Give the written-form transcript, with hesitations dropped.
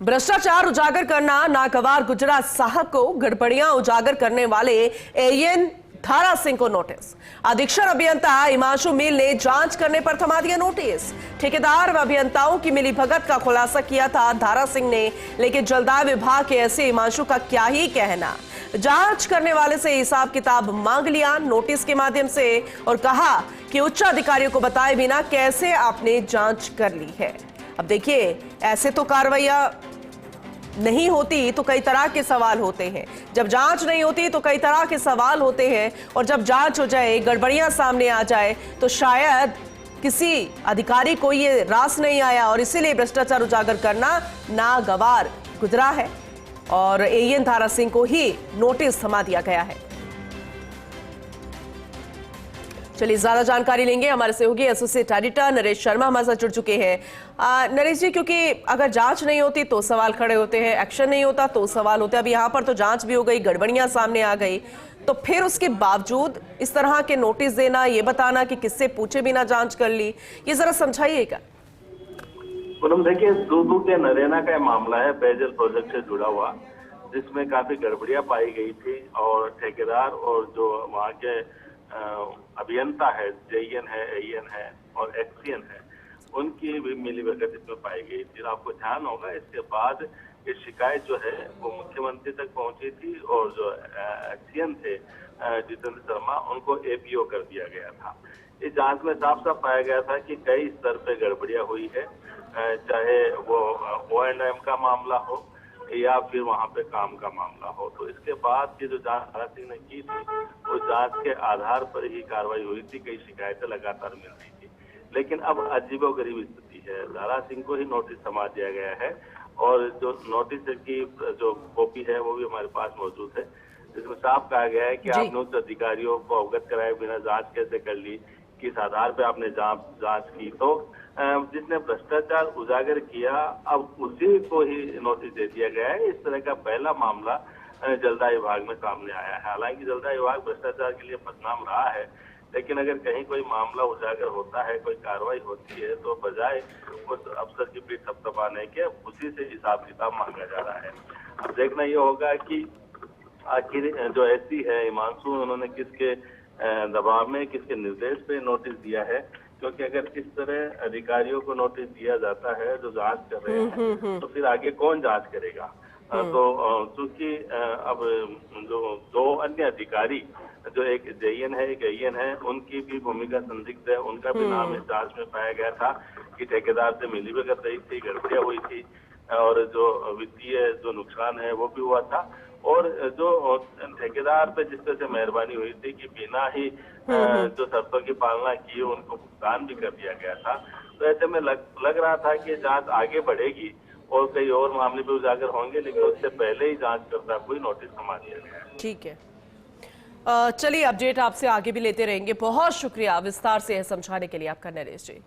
भ्रष्टाचार उजागर करना नागवार गुजरात साहब को गड़बड़ियां उजागर करने वाले एएन धारा सिंह को नोटिस। अधीक्षण अभियंता हिमांशु मील ने जांच करने पर थमा दिया नोटिस। ठेकेदार व अभियंताओं की मिलीभगत का खुलासा किया था धारा सिंह ने, लेकिन जलदाय विभाग के ऐसे हिमांशु का क्या ही कहना। जांच करने वाले से हिसाब किताब मांग लिया नोटिस के माध्यम से और कहा कि उच्च अधिकारियों को बताए बिना कैसे आपने जांच कर ली है। अब देखिए, ऐसे तो कार्रवाइयां नहीं होती तो कई तरह के सवाल होते हैं, जब जांच नहीं होती तो कई तरह के सवाल होते हैं, और जब जांच हो जाए, गड़बड़ियां सामने आ जाए तो शायद किसी अधिकारी को ये रास नहीं आया और इसीलिए भ्रष्टाचार उजागर करना नागवार गुजरा है और एएन धारा सिंह को ही नोटिस थमा दिया गया है। चलिए ज्यादा जानकारी लेंगे, हमारे सहयोगी एसोसिएट एडिटर नरेश शर्मा हमारे साथ जुड़ चुके हैं। नरेश जी, क्योंकि अगर जांच नहीं होती तो सवाल खड़े होते हैं, एक्शन नहीं होता तो सवाल होते हैं। अब यहाँ पर तो जांच भी हो गई, गड़बड़ियां सामने आ गई, तो फिर उसके बावजूद इस तरह के नोटिस देना, ये बताना कि किससे पूछे बिना जांच कर ली, ये जरा समझाइएगा। पूनम, देखिए, दूदू के नरेना का मामला है पेयजल प्रोजेक्ट से जुड़ा हुआ, जिसमें काफी गड़बड़ियां पाई गई थी और ठेकेदार और जो वहाँ के अभियंता है, जेईएन है, एईएन है और एक्सीएन है, उनकी भी मिलीभगत इसमें पाई गई थी। आपको ध्यान होगा, इसके बाद ये शिकायत जो है वो मुख्यमंत्री तक पहुंची थी और जो एक्सीएन थे जितेंद्र शर्मा, उनको एपीओ कर दिया गया था। इस जांच में साफ साफ पाया गया था कि कई स्तर पे गड़बड़ियां हुई है, चाहे वो O&M का मामला हो या फिर वहां पे काम का मामला हो। तो इसके बाद की जो जांच धारा सिंह ने की थी, उस जांच के आधार पर ही कार्रवाई हुई थी। कई शिकायतें लगातार मिल रही थी, लेकिन अब अजीबोगरीब स्थिति है। धारा सिंह को ही नोटिस थमा दिया गया है और जो नोटिस की जो कॉपी है वो भी हमारे पास मौजूद है, जिसमें साफ कहा गया है कि आपने उच्च अधिकारियों को अवगत कराए बिना जांच कैसे कर ली, किस आधार पे आपने जांच की। तो जिसने भ्रष्टाचार उजागर किया, अब उसी को ही नोटिस दे दिया गया है। इस तरह का पहला मामला जलदाय विभाग में सामने आया है। हालांकि जलदाय विभाग भ्रष्टाचार के लिए बदनाम रहा है, लेकिन अगर कहीं कोई मामला उजागर होता है, कोई कार्रवाई होती है, तो बजाय उस अफसर की पीठ थपथपाने के उसी से हिसाब किताब मांगा जा रहा है। अब देखना ये होगा कि आखिर जो एससी है हिमांशु, उन्होंने किसके दबाव में, किसके निर्देश पे नोटिस दिया है, क्योंकि अगर इस तरह अधिकारियों को नोटिस दिया जाता है जो जांच कर रहे हैं, तो फिर आगे कौन जांच करेगा। तो चूंकि अब जो दो अन्य अधिकारी, जो एक जेईएन है, एक एईएन है, उनकी भी भूमिका संदिग्ध है। उनका भी नाम इस जांच में पाया गया था कि ठेकेदार से मिलीभगत रही थी, गड़बड़ियां हुई थी और जो वित्तीय जो नुकसान है वो भी हुआ था। और जो ठेकेदार पे जिस तरह से मेहरबानी हुई थी कि बिना ही जो शर्तों की पालना की, उनको भुगतान भी कर दिया गया था। तो ऐसे में लग रहा था कि जांच आगे बढ़ेगी और कई और मामले भी उजागर होंगे, लेकिन उससे पहले ही जांचकर्ता को नोटिस थमा दिया गया। ठीक है, चलिए अपडेट आपसे आगे भी लेते रहेंगे। बहुत शुक्रिया विस्तार से समझाने के लिए आपका नरेश जी।